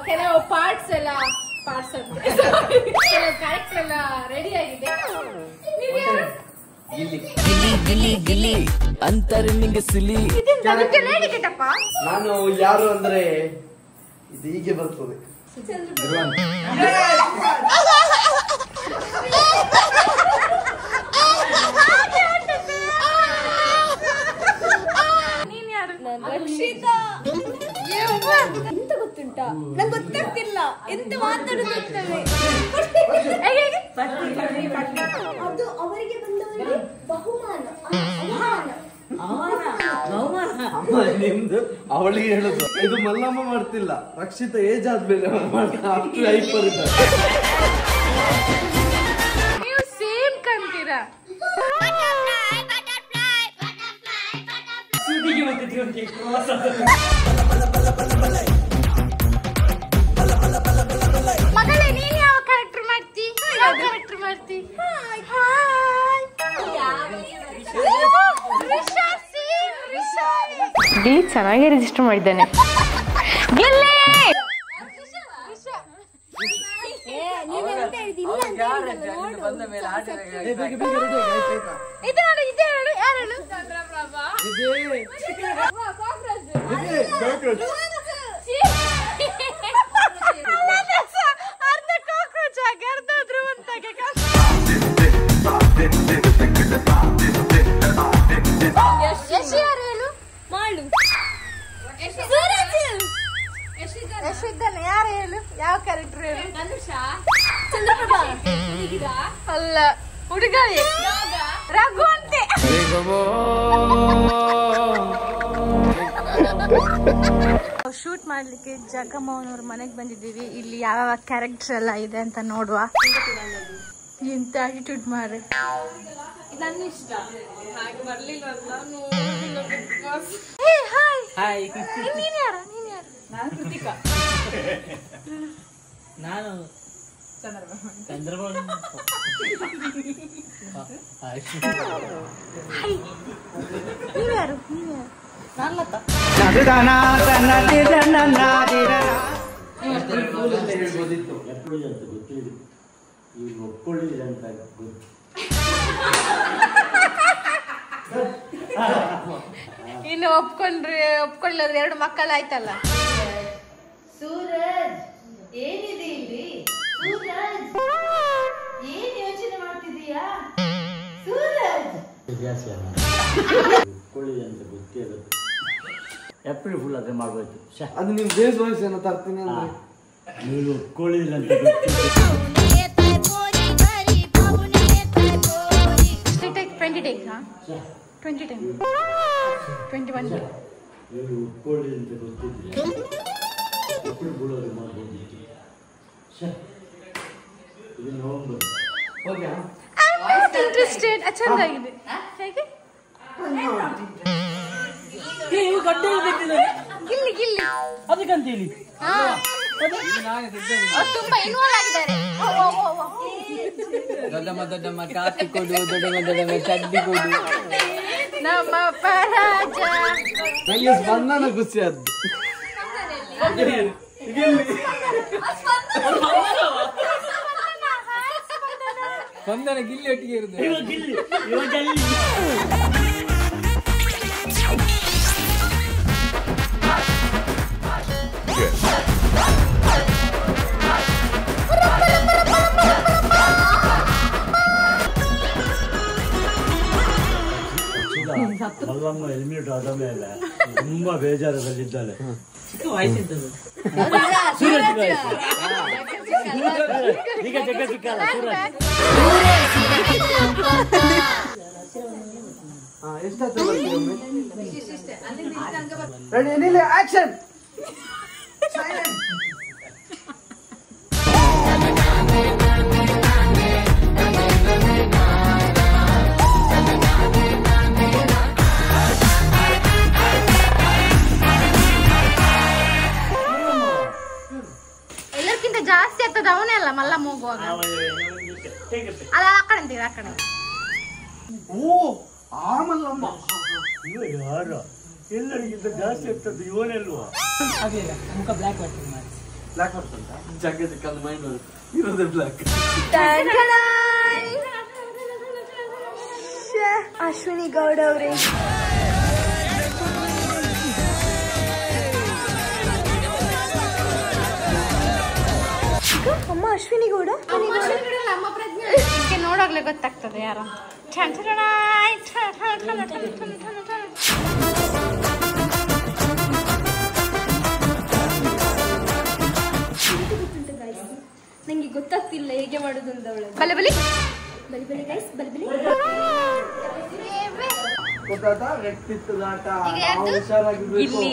ಕೆಲವು ಪಾರ್ಟ್ಸ್ ಎಲ್ಲ ಕ್ಯಾರೆಕ್ಟರ್ ಎಲ್ಲ ರೆಡಿ ಆಗಿದೆ. ಗಿಲ್ಲಿ ಅಂತಾರೆ ನಿಂಗೆ ಸಿಲಿ. ನಾನು ಯಾರು ಅಂದ್ರೆ ಇದು ಹೀಗೆ ಬರ್ತದೆ. ಎಂತ ಗೊತ್ತುಂಟಾ, ನಂಗೆ ಗೊತ್ತಾಗ್ತಿಲ್ಲ ಎಂತ ಮಾತಾಡುತ್ತೇವೆ. ಅದು ಅವರಿಗೆ ಬಂದವರಿಗೆ ಬಹುಮಾನ. ನಿಮ್ದು ಅವಳಿಗೆ ಹೇಳುದು. ಇದು ಮಲ್ಲಮ್ಮ ಮಾಡ್ತಿಲ್ಲ, ರಕ್ಷಿತ ಏಜ್ ಆದ್ಮೇಲೆ ಹೈಪರ್ ಇದ್ದಾರೆ. ನೀವು ಸೇಮ್ ಕಂತೀರಾ? ಮಗಳೇ, ನೀನ್ ಯಾವ ಕ್ಯಾರೆಕ್ಟರ್ ಮಾಡ್ತಿ? ಯಾವ ಕ್ಯಾರೆಕ್ಟರ್ ಮಾಡ್ತಿ? ಗಿಲ್ಲಿ ಚೆನ್ನಾಗಿ ರಿಜಿಸ್ಟರ್ ಮಾಡಿದ್ದಾನೆ. ಗಿಲ್ಲಿ ಯಾರು ಹೇಳು? ಯಾವ ಕ್ಯಾರೆಕ್ಟರ್ ಹೇಳು? ಅಲ್ಲ, ಹುಡುಗ ರಘು ಅಂತೆ. ಶೂಟ್ ಮಾಡ್ಲಿಕ್ಕೆ ಜಗಮ್ಮನವ್ರ ಮನೆಗೆ ಬಂದಿದ್ದೀವಿ. ಇಲ್ಲಿ ಯಾವ ಕ್ಯಾರೆಕ್ಟರ್ ಎಲ್ಲ ಇದೆ ಅಂತ ನೋಡುವ. ಎಂತ ಆಟಿಟ್ಯೂಡ್ ಮಾರೆ. ನನ್ನ ಇಷ್ಟ ಹಾಗೆ ಬರ್ಲಿಲ್ಲ. ನೀನ್ ಯಾರು? ನಾನು ಕೃತಿಕಾ. ನಾನು ಚಂದ್ರಬಾಬು. ನೀವ್ಯಾರು? ನಾನು ಲತಾ. ಇನ್ನು ಒಪ್ಕೊಳ್ಳೋದು 2 ಮಕ್ಕಳು ಆಯ್ತಲ್ಲ. ಸೂರಜ್, ಏನಿದೆ ಇಲ್ಲಿ? ಸೂರಜ್, ಏನ್ ಯೋಚನೆ ಮಾಡ್ತಿದೀಯಾ? ಸೂರಜ್, ಏಪ್ರಿಲ್ ಫುಲ್ ಅದೇ ಮಾಡ್ಬೇಕು. ಅದು ನಿಮ್ ಬೇಸ್ ವಾಯ್ಸ್ ಏನೋ ತರ್ತೀನಿ ಅಂದ್ರೆ ನೀವು ಒಪ್ಕೊಳ್ಳಿಲ್ಲ ಅಂತ. ಚಂದಾಗಿದೆ. ಹೇಗೆ? ಗಿಲ್ಲಿ ಗಿಲ್ಲಿ ಅದಕ್ಕಂತ ಹೇಳಿ ತುಂಬಾ ಇನ್ವಾಲ್ವ್ ಆಗಿದ್ದಾರೆ. ದೊಡ್ಡಮ್ಮ ಕಾಫಿ ಕೊಡು, ದೊಡ್ಡಮ್ಮ ಚಡ್ಡಿ ಕೊಡು. ನಮ್ಮ ಪರಾಜ ನಂಗೆ ಸ್ಪಂದನ ಖುಷಿ ಆದ್ದು. ಸ್ಪಂದನ ಗಿಲ್ಲಿ ಒಟ್ಟಿಗೆ ಇರುದು. ಮಲ್ಲಮ್ಮ ಎಲಿಮಿನೇಟ್ ಆದ ಮೇಲೆ ತುಂಬಾ ಬೇಜಾರದಲ್ಲಿದ್ದಾಳೆ. ಚಿಕ್ಕ ವಯಸ್ಸಿದ್ದದು. ಈಗ ಚಿಕ್ಕ ಚಿಕ್ಕ ರೆಡಿ, ಆಕ್ಷನ್. ಅವನೇ ಅಲ್ಲ ಮಲ್ಲಮ್ಮ ಹೋಗುವಾಗ ಅಲ್ಲ ಆ ಕಡೆ ಅಂತೀವಿ ಆ ಕಡೆ. ಓ ಆ ಮಲ್ಲಮ್ಮ ಇವ ಯಾರು ಎಲ್ಲರಿಗಿಂತ ಜಾಸ್ತಿ ಆಗ್ತದೆ ಇವನೆಲ್ವಾ? ಮುಖ ಬ್ಲ್ಯಾಕ್ ಬರ್ತದೆ ಮಾಡಿ. ಬ್ಲ್ಯಾಕ್ ಬರ್ತಂತ ಜಾಕೆಟ್ ಕಲ್ ಮೈಂಡ್ ಇರೋದೇ ಬ್ಲ್ಯಾಕ್. ಅಶ್ವಿನಿ ಗೌಡ ಅವರೇ ಅಮ್ಮ ಅಶ್ವಿನಿ ಗೌಡ ನೋಡೋಗ್ಲೇ ಗೊತ್ತಾಗ್ತದೆ ಯಾರು. ನಂಗೆ ಗೊತ್ತಾಗ್ತಿಲ್ಲ ಹೇಗೆ ಮಾಡುದು ಅಂತ. ಅವಳು ಬಲೆ ಬಲಿ ಬಲಿ ಬಲಿ ಗೈಸ್ ಬಲಿ ಬಲಿ ಗೊತ್ತಾಯ್ತಾ? ವ್ಯಕ್ತಿತ್ವದ ಆಟ. ನಾವು ಹುಷಾರಾಗಿರ್ಬೇಕು. ಇಲ್ಲಿ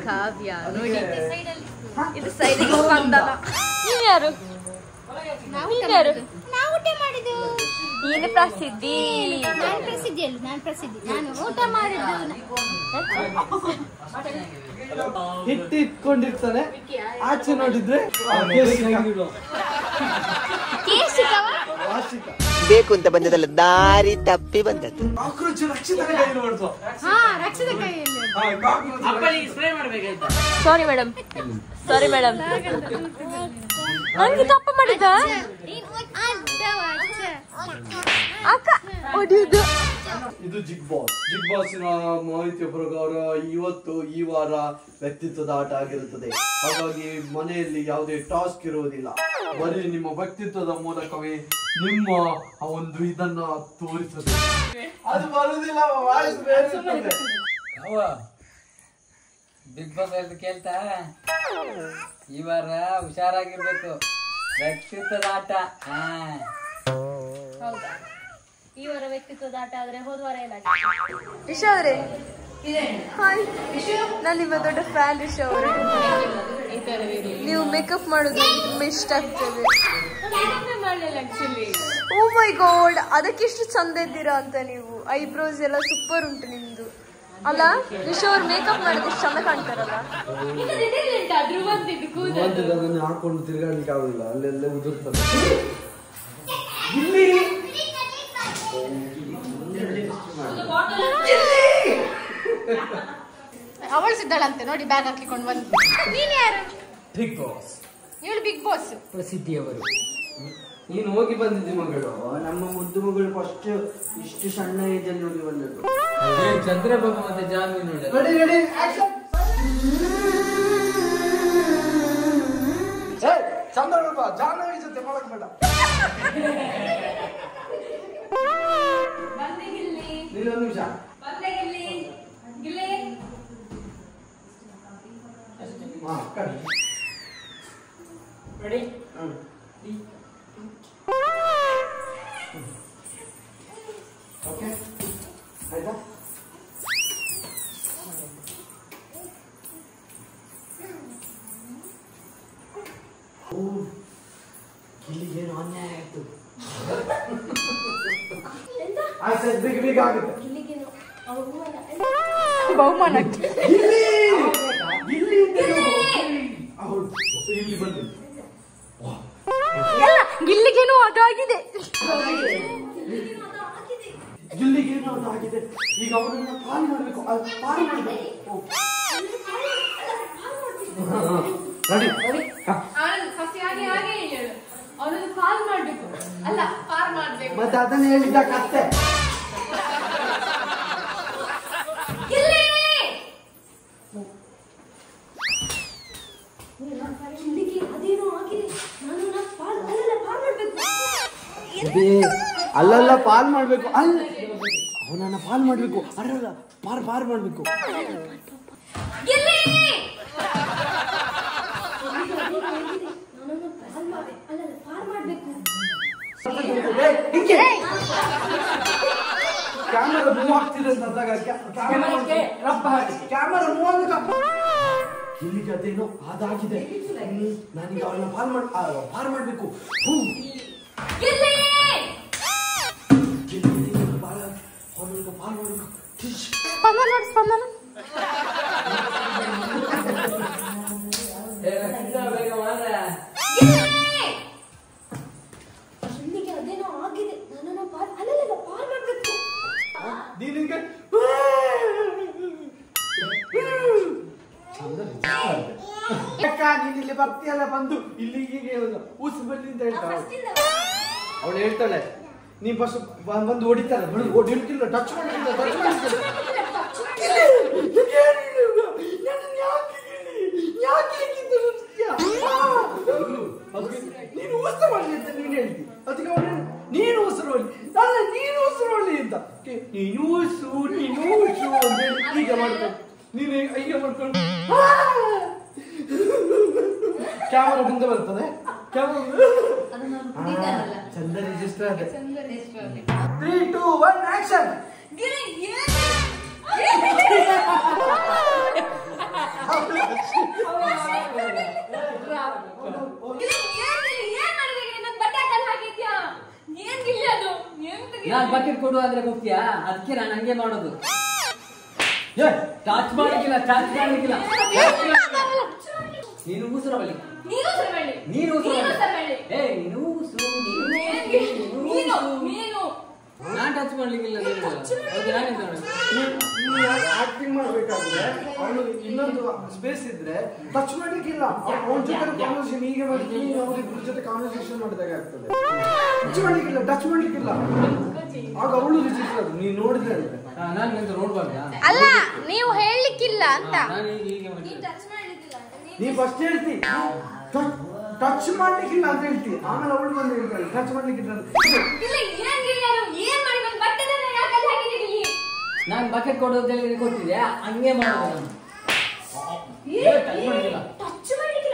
ಕಾವ್ಯ ನೋಡಿ ಇದು ಸೈಡಿಗೆ ಸ್ಪಂದನ. ನೀವ್ಯಾರು? ನೀವ್ಯಾರು? ನಾವು ಊಟ ಮಾಡಿದ್ದು. ನೀನು ಪ್ರಸಿದ್ಧಿ. ನಾನು ಪ್ರಸಿದ್ಧಿ ಅಲ್ಲ, ನಾನು ಪ್ರಸಿದ್ಧಿ. ನಾನು ಊಟ ಮಾಡಿದ್ದು. ಹಿಟ್ಟು ಇಟ್ಕೊಂಡಿರ್ತಾನೆ, ಆಚೆ ನೋಡಿದ್ರೆ ವಾರ್ಷಿಕ ಬೇಕು ಅಂತ ಬಂದದಲ್ಲ, ದಾರಿ ತಪ್ಪಿ ಬಂದದ್ದು. ಕಾಕ್ರೋಚ್ ರಕ್ಷಿತನ ಕೈಯಲ್ಲಿ ಹೊಡ್ಸೋ. ಹಾ ರಕ್ಷಿತ ಕೈಯಲ್ಲಿ. Sorry madam, sorry madam. ನಂಗೆ ತಪ್ಪ ಮಾಡಿದ ಅಕ್ಕ ಹೊಡಿಯುದು. ಇದು ಜಿಗ್ ಬಾಸಿನ ಮಾಹಿತಿಯ ಪ್ರಕಾರ ಇವತ್ತು ಈ ವಾರ ವ್ಯಕ್ತಿತ್ವದ ಆಟ ಆಗಿರುತ್ತದೆ. ಹಾಗಾಗಿ ಮನೆಯಲ್ಲಿ ಯಾವುದೇ ಟಾಸ್ಕ್ ಇರುವುದಿಲ್ಲ, ಬರೀ ನಿಮ್ಮ ವ್ಯಕ್ತಿತ್ವದ ಮೂಲಕವೇ ನಿಮ್ಮ ಒಂದು ಇದನ್ನ ತೋರಿಸಬೇಕು. ಅದು ಬರುವುದಿಲ್ಲ, ವಾಯ್ಸ್ ಬೇರೆ ಇರ್ತದೆ. ಬಿಗ್ ಬಾಸ್ ಅಂತ ಕೇಳ್ತಾ ಈ ವಾರ ಹುಷಾರಾಗಿರ್ಬೇಕು. ವ್ಯಕ್ತಿತ್ವದ ಆಟ. ಹೌದಾ? ಈ ವಾರ ವ್ಯಕ್ತಿತ್ವದ ಆಟ ಆದ್ರೆ ಹೋದ ವಾರ ಎಲ್ಲ ರಿಷಾ ಅವರೇ ಹಾಯ್. ನಾನು ನಿಮ್ಮ ದೊಡ್ಡ ಫ್ಯಾನ್ ರಿಷಾ ಅವರೇ. ನೀವು ಮೇಕಪ್ ಮಾಡೋದು ತುಂಬಾ ಇಷ್ಟ ಆಗ್ತದೆ. ಓ ಮೈ ಗಾಡ್, ಅದಕ್ಕಿಷ್ಟು ಚಂದ ಇದ್ದೀರಾ ಅಂತ ನೀವು. ಐಬ್ರೋಸ್ ಎಲ್ಲ ಸೂಪರ್ ಉಂಟು ನಿಮ್ದು ಅಲ್ಲ? ರಿಷಾ ಅವ್ರು ಮೇಕಪ್ ಮಾಡೋದು ಇಷ್ಟು ಚಂದ ಕಾಣ್ತಾರಲ್ಲ. ಅದನ್ನು ಹಾಕೊಂಡು ತಿರ್ಗಾಡ್ಲಿಕ್ಕೆ ಆಗುದಿಲ್ಲ, ಅಲ್ಲೆಲ್ಲ ಉದುರ್ತದೆ. ಅವಳು ಸಿದ್ದಾಳಂತೆ ನೋಡಿ, ಬ್ಯಾಗ್ ಹಾಕಿಕೊಂಡು ಬಂದು. ನೀನ್ ಯಾರು? ಬಿಗ್ ಬಾಸ್ ಇವಳು ಬಿಗ್ ಬಾಸ್ ಪ್ರಸಿದ್ಧಿಯವರು. ನೀನು ಹೋಗಿ ಬಂದಿದ್ದಿ ಮಗಳು. ನಮ್ಮ ಮುದ್ದು ಮಗಳು ಫಸ್ಟ್ ಇಷ್ಟು ಸಣ್ಣ ಏಜಲ್ಲಿ ಹೋಗಿ ಬಂದದ್ದು. ಚಂದ್ರಬಾಬು ಮತ್ತೆ ಜಾನ್ವಿ ನೋಡಿ. ಚಂದ್ರಬಾಬು ಜಾಹ್ನವಿ ಜೊತೆ ಮಾಡಕ್ ಬೇಡ. ನೀನೊಂದು ನಿಮಿಷ. ರೆಡಿ? ಓಕೆ ಆಯ್ತಾ? ಗಿಲ್ಲಿಗೇನು ಅನ್ಯಾಯ ಆಯ್ತು. ಆಯ್ತು ಬಿಗ್ ಬಿಗ್ ಆಗುತ್ತೆ. ಬಹುಮಾನಕ್ಕೆ ಗಿಲ್ಲಿ ಇಲ್ಲಿ ಬಂದು ಎಲ್ಲ ಗಿಲ್ಲಿಗೇನು ಅದಾಗಿದೆ. ಗಿಲ್ಲಿಗೇನು ಅದು ಆಗಿದೆ. ಈಗ ಅವರನ್ನ ಪಾಲ್ ಮಾಡಬೇಕು. ಪಾಲ್ ಮಾಡಬೇಕು. ರೆಡಿ? ಅವನನ್ನು ಪಾಲ್ ಮಾಡ್ಬೇಕು ಅಲ್ಲ, ಪಾರ್ ಮಾಡ್ಬೇಕು. ಮತ್ತೆ ಅದನ್ನ ಹೇಳಿದ್ದ ಕತ್ತೆ. ಅಲ್ಲಲ್ಲ ಪಾಲ್ ಮಾಡ್ಬೇಕು. ಅಲ್ಲ ಅವನನ್ನ ಪಾಲ್ ಮಾಡ್ಬೇಕು. ಅರಲ್ಲ ಪಾರ್ ಪಾರ್ ಮಾಡ್ಬೇಕು. ಕ್ಯಾಮರಾ ಮೂವ್ ಆಗ್ತಿದೆ ಅಂದಾಗ ಕ್ಯಾಮರಾ ಮೂವ್ ಆಗ ಇಲ್ಲಿಗೆ ಅದೇನೋ ಅದಾಗಿದೆ. ನಾನೀಗ ಅವಳನ್ನ ಪಾರ್ ಮಾಡ್ಬೇಕು. ಸ್ಪಂದನ ನೋಡಿ, ಸ್ಪಂದನ ಬೇಗ ಮಾಡ. ಮತ್ತೆ ಎಲ್ಲ ಬಂದು ಇಲ್ಲಿ ಹೀಗೆ ಉಸು ಬಲ್ಲಿ ಅಂತ ಹೇಳ್ತಾಳೆ. ಅವಳು ಹೇಳ್ತಾಳೆ ನೀ ಫಸ್ಟ್ ಬಂದು ಹೊಡಿತಾರೆ ಹೊಡಿಲಿಕ್ಕಿಲ್ಲ, ಟಚ್ ಮಾಡಲಿಲ್ಲ, ಟಚ್ ಮಾಡಲಿಲ್ಲ. ನೀನು ಉಸಿರು ಹೊಳ್ಳಿ ಅಂತ ನೀನು ಹೇಳ್ತಿ, ಅದಕ್ಕೆ ಅವಳು ನೀನು ಉಸಿರು ಹೊಳ್ಳಿ ಅಲ್ಲ ನೀನು ಉಸಿರು ಹೊಳ್ಳಿ ಅಂತ ನೀನು ಉಸು ಅಂತ ಹೇಳಿ ಹೀಗೆ ಮಾಡ್ಕೊಂಡು ನೀನು ಹೀಗೆ ಮಾಡ್ಕೊಂಡು ಕ್ಯಾಮರಾ ಮುಂದೆ ಬರ್ತದೆ. ಚಂದ ರಿಜಿಸ್ಟರ್ ಆದ 3, 2, 1 ಆಕ್ಷನ್. ನಾನ್ ಬಕೆಟ್ ಕೊಡು ಅಂದ್ರೆ ಹೋಗ್ತೀಯಾ? ಅದಕ್ಕೆ ನಾನು ಹಂಗೆ ಮಾಡೋದು. ಟಚ್ ಮಾಡ್ಲಿಕ್ಕಿಲ್ಲ, ಟಚ್ ಮಾಡ್ಲಿಕ್ಕಿಲ್ಲ. ನೀನು ಉಸಿರು ಬಳಿ, ನೀನು ಉಸಿರು ನಾನ್ ಟಚ್ ಮಾಡ್ಲಿಕ್ಕಿಲ್ಲ. ಆಕ್ಟಿಂಗ್ ಮಾಡ್ಬೇಕಾದ್ರೆ ಅವಳು ಇನ್ನೊಂದು ಸ್ಪೇಸ್ ಇದ್ರೆ ಟಚ್ ಮಾಡ್ಲಿಕ್ಕಿಲ್ಲ. ಅವಳ ಜೊತೆ ಕಾನ್ವರ್ಸೇಷನ್ ಹೀಗೆ ಮಾಡ್ತೀನಿ, ಅವ್ರಿಬ್ರ ಜೊತೆ ಕಾನ್ವರ್ಸೇಷನ್ ಮಾಡಿದಾಗ ಆಗ್ತದೆ. ಟಚ್ ಮಾಡ್ಲಿಕ್ಕಿಲ್ಲ, ಟಚ್ ಮಾಡ್ಲಿಕ್ಕಿಲ್ಲ. ಆಗ ಅವಳು ರಿಜಿಸ್ಟರ್ ನೀನ್ ನೋಡಿದ್ರೆ ನಾನು ಎಂತ ನೋಡ್ಬಾರ್ದಾ? ಅಲ್ಲ ನೀವು ಹೇಳಲಿಕ್ಕಿಲ್ಲ ಅಂತ. ನಾನು ಹೀಗೆ ನೀ ಫಸ್ಟ್ ಹೇಳ್ತಿ ಟಚ್ ಮಾಡ್ಲಿಕ್ಕಿಲ್ಲ ಅಂತ ಹೇಳ್ತಿ, ಆಮೇಲೆ ಅವಳು ಬಂದು ಹೇಳ್ತಾಳೆ ಟಚ್ ಮಾಡ್ಲಿಕ್ಕಿಲ್ಲ ಅಂತ. ನಾನು ಬಕೆಟ್ ಕೊಡೋದು ಹೇಳಿ ಕೊಟ್ಟಿದ್ಯಾ? ಹಂಗೆ ಮಾಡೋದು ನಾನು. ಟಚ್ ಮಾಡಿಲ್ಲ.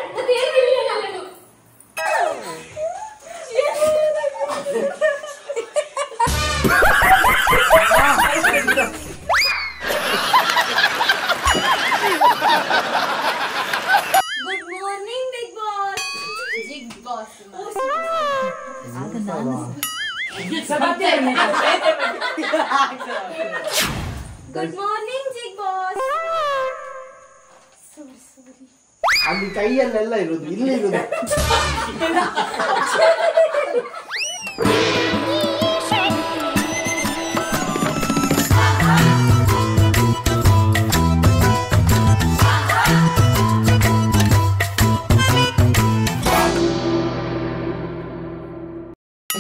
Good morning big boss. Big boss good morning big boss. ಅಲ್ಲಿ ಕೈಯಲ್ಲೆಲ್ಲ ಇರೋದು, ಇಲ್ಲಿ ಇರೋದು.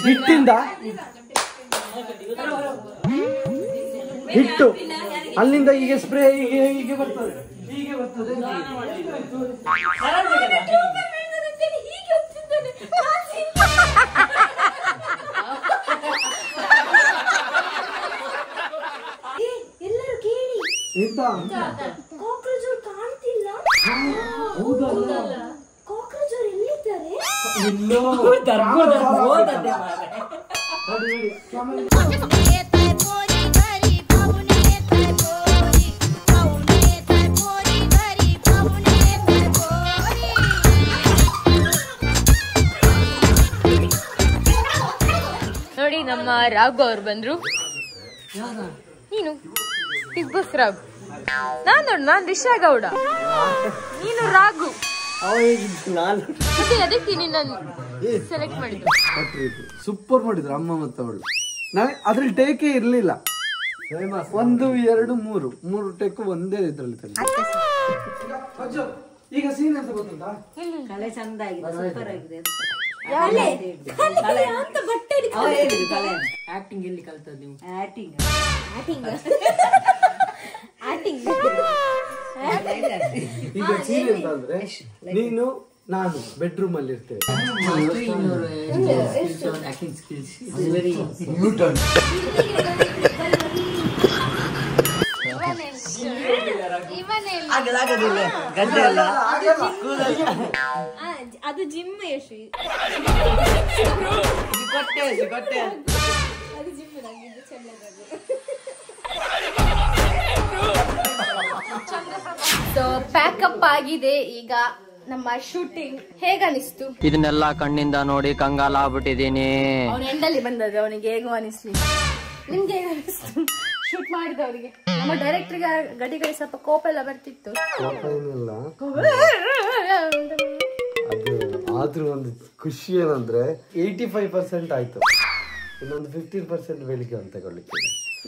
ಹಿಟ್ಟಿಂದ ಹಿಟ್ಟು ಅಲ್ಲಿಂದ ಹೀಗೆ ಸ್ಪ್ರೇ ಹೀಗೆ ಬರ್ತದೆ, ಹೀಗೆ ಬರ್ತದೆ. ಎಲ್ಲರೂ ಕೇಳಿ, ಎಂತ ಕಾಕ್ರೋಚ್ ಅವ್ರು ಕಾಣ್ತಿಲ್ಲ. ಹೌದಲ್ಲ, ಕಾಕ್ರೋಚ್ ಅವ್ರು ಎಲ್ಲಿದ್ದಾರೆ? ಎಲ್ಲೋ ನೋಡಿ ನಮ್ಮ ರಾಘು ಅವ್ರು ಬಂದ್ರು. ನೀನು ಬಿಗ್ ಬಾಸ್ ರಾಘು, ನಾನ್ ರಿಷಾ ಗೌಡ, ನೀನು ರಾಘು. ಮತ್ತೆ ಅದಕ್ಕೆ ನಿನ್ನ ಸೆಲೆಕ್ಟ್ ಮಾಡಿದ್ರು. ಸೂಪರ್ ಮಾಡಿದ್ರು ಅಮ್ಮ ಮತ್ತು ಅವಳು. ನಾವೇ ಅದ್ರಲ್ಲಿ ಟೇಕೇ ಇರ್ಲಿಲ್ಲ. 1, 2, 3 ಟೇಕ್ ಒಂದೇ ಇದ್ರಲ್ಲಿ. ಈಗ ಸೀನ್ ಅಂತ ಗೊತ್ತುಂಟಾ? ಕಲೆ ಚಂದ ಆಗಿದೆ, ಸೂಪರ್ ಆಗಿದೆ. ಆಕ್ಟಿಂಗ್ ಎಲ್ಲಿ ಕಲ್ತದ್ದು ನೀವು? ಆಕ್ಟಿಂಗ್ ಈಗ ಸೀನ್ ಅಂತ ಅಂದ್ರೆ ನೀನು ನಾನು ಬೆಡ್ರೂಮ್ ಅಲ್ಲಿ ಇರ್ತೇವೆ. ಆಕ್ಟಿಂಗ್ ಸ್ಕಿಲ್ಸ್ ಅದು ಜಿಮ್ ಯಶ್. ಸೊ ಪ್ಯಾಕಪ್ ಆಗಿದೆ. ಈಗ ನಮ್ಮ ಶೂಟಿಂಗ್ ಹೇಗನಿಸ್ತು? ಇದನ್ನೆಲ್ಲ ಕಣ್ಣಿಂದ ನೋಡಿ ಕಂಗಾಲ ಆಗ್ಬಿಟ್ಟಿದೀನಿ. ಅವನ ಎಂಡಲ್ಲಿ ಬಂದದ್ದು, ಅವನಿಗೆ ಹೇಗೂ ಅನಿಸ್ಲಿ. ನಿಮ್ಗೆ ಹೇಗ ಅನಿಸ್ತು ಶೂಟ್ ಮಾಡಿದವರಿಗೆ? ನಮ್ಮ ಡೈರೆಕ್ಟರ್ಗೆ ಗಡಿಗಳಿಗೆ ಸ್ವಲ್ಪ ಕೋಪ ಎಲ್ಲ ಬರ್ತಿತ್ತು. ಅದು ಆದ್ರೂ ಒಂದು ಖುಷಿ ಏನಂದ್ರೆ 85% ಆಯ್ತು, ಇನ್ನೊಂದು 15% ಬೇಳಿಕೆ ಅಂತ ತಗೊಳ್ಳಿಕ್ಕೆ.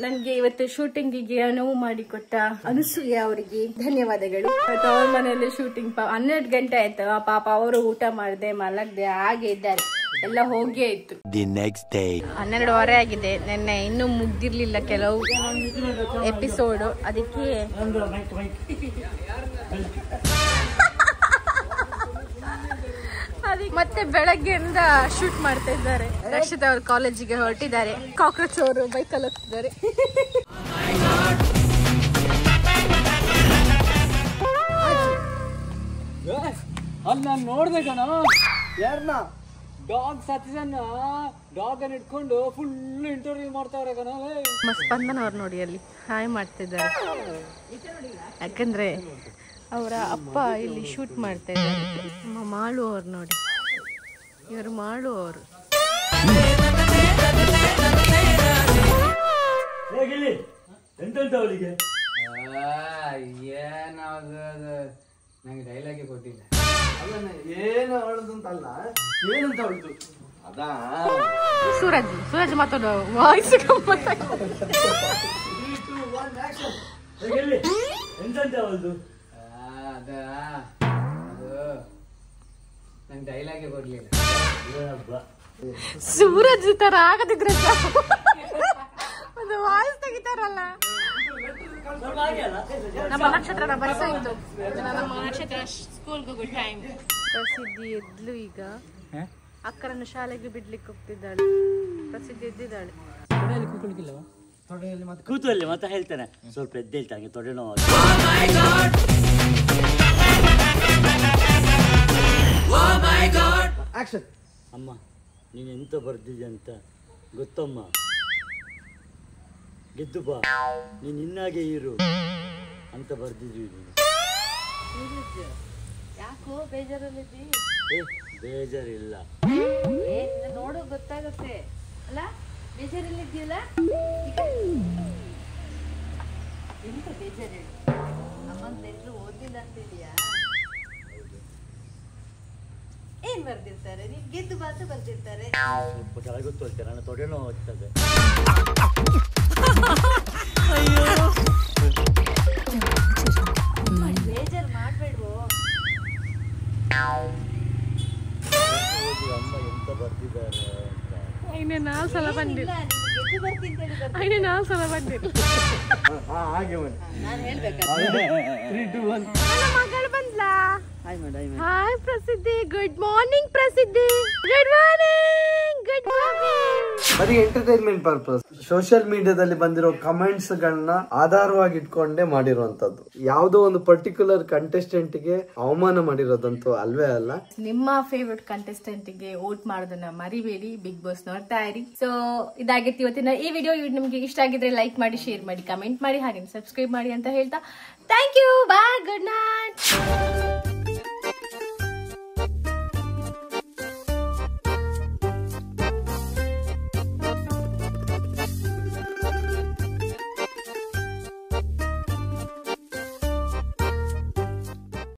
ನನ್ಗೆ ಇವತ್ತು ಶೂಟಿಂಗಿಗೆ ಅನುವು ಮಾಡಿಕೊಟ್ಟ ಅನುಸೂಯ ಅವರಿಗೆ ಧನ್ಯವಾದಗಳು. ಇವತ್ತು ಅವ್ರ ಮನೆಯಲ್ಲಿ ಶೂಟಿಂಗ್ 12 ಗಂಟೆ ಆಯ್ತು. ಪಾಪ ಅವರು ಊಟ ಮಾಡದೆ ಮಲಗದೆ ಹಾಗೆ ಇದ್ದಾರೆ, ಎಲ್ಲ ಹೋಗೇ ಇತ್ತು. 12:30 ಆಗಿದೆ. ನಿನ್ನೆ ಇನ್ನೂ ಮುಗ್ದಿರ್ಲಿಲ್ಲ ಕೆಲವು ಎಪಿಸೋಡ್, ಅದಕ್ಕೆ ಮತ್ತೆ ಬೆಳಗ್ಗೆಯಿಂದ ಶೂಟ್ ಮಾಡ್ತಾ ಇದ್ದಾರೆ. ರಕ್ಷಿತಾ ಅವರು ಕಾಲೇಜಿಗೆ ಹೊರಟಿದ್ದಾರೆ. ಕಾಕ್ರೋಚ್ ಅವರು ಬೈಕಲ್ಲಿ ಹೋಗ್ತಿದ್ದಾರೆ. ಅಲ್ಲಿ ನಾನು ನೋಡ್ದೆ ಕಣ, ಯಾರನ್ನ ಡಾಗ್ ಸತೀಶನ್ನ ಡಾಗ್ ಅನ್ನು ಇಟ್ಕೊಂಡು ಫುಲ್ ಇಂಟರ್ವ್ಯೂ ಮಾಡ್ತಾವ್ರೆ ಕಣ. ನಮ್ಮ ಸ್ಪಂದನ ಅವ್ರು ನೋಡಿ ಅಲ್ಲಿ ಹಾಯ್ ಮಾಡ್ತಿದ್ದಾರೆ, ಯಾಕಂದ್ರೆ ಅವರ ಅಪ್ಪ ಇಲ್ಲಿ ಶೂಟ್ ಮಾಡ್ತಾ ಇದ್ದಾರೆ. ನಮ್ಮ ಮಾಳು ಅವ್ರು ನೋಡಿ, ಇವರು ಮಾಳು ಅವರು. ಎಂತ ಅವಳಿಗೆ ಏನಾಗದು ನಂಗೆ ಡೈಲಾಗೆ ಕೊಟ್ಟಿಲ್ಲ. ಅದನ್ನ ಏನು ಹೇಳುದಂತಲ್ಲ, ಏನಂತ ಹೊಳ್ದು ಅದಾ ಸೂರಜ್ ಮಾತಾಡೋ ವಾಯ್ಸ್ ಎಂತ ಅವಳದು ಅದು ನಂಗೆ ಡೈಲಾಗೆ ಕೊಡ್ಲಿಲ್ಲ. ಸೂರಜ್ ತರ ಆಗದಿದ್ರೆ ಒಂದು ವಾಯ್ಸ್ ತೆಗಿತಾರಲ್ಲ. ನಮ್ಮ ನಕ್ಷತ್ರ ಬರ್ಸಾಯ್ತು, ನಮ್ಮ ನಕ್ಷತ್ರ ಸ್ಕೂಲ್ಗೆ ಹೋಗೋ ಟೈಮ್. ಪ್ರಸಿದ್ಧಿ ಎದ್ಲು ಈಗ ಅಕ್ಕರನ್ನು ಶಾಲೆಗೆ ಬಿಡ್ಲಿಕ್ಕೆ ಹೋಗ್ತಿದ್ದಾಳೆ. ಪ್ರಸಿದ್ಧಿ ಎದ್ದಿದ್ದಾಳೆ. ಕೂತಲ್ಲಿ ಮತ್ತೆ ಹೇಳ್ತಾನೆ, ಸ್ವಲ್ಪ ಎದ್ದೇಳ್ತಾನೆ ತೊಡೆ ನೋವು. ಅಮ್ಮ ನೀನು ಎಂತ ಬರ್ದಿದ್ಯ ಅಂತ ಗೊತ್ತಮ್ಮ, ಗೆದ್ದು ಬಾ ನೀನು ಇನ್ನಾಗೆ ಇರು ಅಂತ ಬರ್ದಿದ್ವಿ. ಯಾಕೋ ಬೇಜಾರಲ್ಲಿದ್ದಿ? ಬೇಜಾರಿಲ್ಲ, ನೋಡೋ ಗೊತ್ತಾಗತ್ತೆ ಅಲ್ಲ, ಬೇಜಾರಲ್ಲಿದ್ದೀಯಲ್ಲ. ಎಂತ ಬೇಜಾರು ಹೇಳಿ, ಅಮ್ಮನ ಎಲ್ಲರೂ ಓದಿಲ್ಲ ಅಂತಿದ್ಯಾ? ಏನ್ ಬರ್ದಿರ್ತಾರೆ? ನೀನ್ ಗೆದ್ದು ಬಾತು ಬರ್ದಿರ್ತಾರೆ. ಸ್ವಲ್ಪ ಕೆಳಗೆ ಗೊತ್ತು, ನನ್ನ ತೊಡೆ ನೋವು ಆಗ್ತದೆ. ಬೇಜಾರು ಮಾಡ್ಬೇಡ್ವೋ. ಅಮ್ಮ ಎಂತ ಬರ್ದಿದ್ದಾರೆ ಐನೇ 4 ಸಲ ಬಂದಿಲ್ಲ. ಗೆದ್ದು ಬರ್ತೀನಿ ಅಂತ ಹೇಳಿ ಐನೇ 4 ಸಲ ಬಂದಿಲ್ಲ. ಹಾಗೆ ನಾನು ಹೇಳ್ಬೇಕಾ? ನನ್ನ ಮಗಳು ಬಂದ್ಲಾ? ಹಾಯ್ ಪ್ರಸಿದ್ಧಿ, ಗುಡ್ ಮಾರ್ನಿಂಗ್ ಪ್ರಸಿದ್ಧಿ. Good morning, good morning. ಬರೀ ಎಂಟರ್ಟೈನ್ಮೆಂಟ್ ಪರ್ಪಸ್ ಸೋಷಿಯಲ್ ಮೀಡಿಯಾದಲ್ಲಿ ಬಂದಿರೋ ಕಮೆಂಟ್ಸ್ ಗಳನ್ನ ಆಧಾರವಾಗಿ ಇಟ್ಕೊಂಡೇ ಮಾಡಿರುವಂತದ್ದು. ಯಾವುದೋ ಒಂದು ಪರ್ಟಿಕ್ಯುಲರ್ ಕಂಟೆಸ್ಟೆಂಟ್ ಗೆ ಅವಮಾನ ಮಾಡಿರೋದಂತೂ ಅಲ್ವೇ ಅಲ್ಲ. ನಿಮ್ಮ ಫೇವ್ರೆಟ್ ಕಂಟೆಸ್ಟೆಂಟ್ ಗೆ ವೋಟ್ ಮಾಡೋದನ್ನ ಮರಿಬೇಡಿ. ಬಿಗ್ ಬಾಸ್ ನೋಡ್ತಾ ಇರಿ. ಸೊ ಇದಾಗಿತ್ತು ಇವತ್ತಿನ ಈ ವಿಡಿಯೋ. ನಿಮ್ಗೆ ಇಷ್ಟ ಆಗಿದ್ರೆ ಲೈಕ್ ಮಾಡಿ, ಶೇರ್ ಮಾಡಿ, ಕಮೆಂಟ್ ಮಾಡಿ, ಹಾಗೆ ಸಬ್ಸ್ಕ್ರೈಬ್ ಮಾಡಿ ಅಂತ ಹೇಳ್ತಾ thank you. Bye, good night.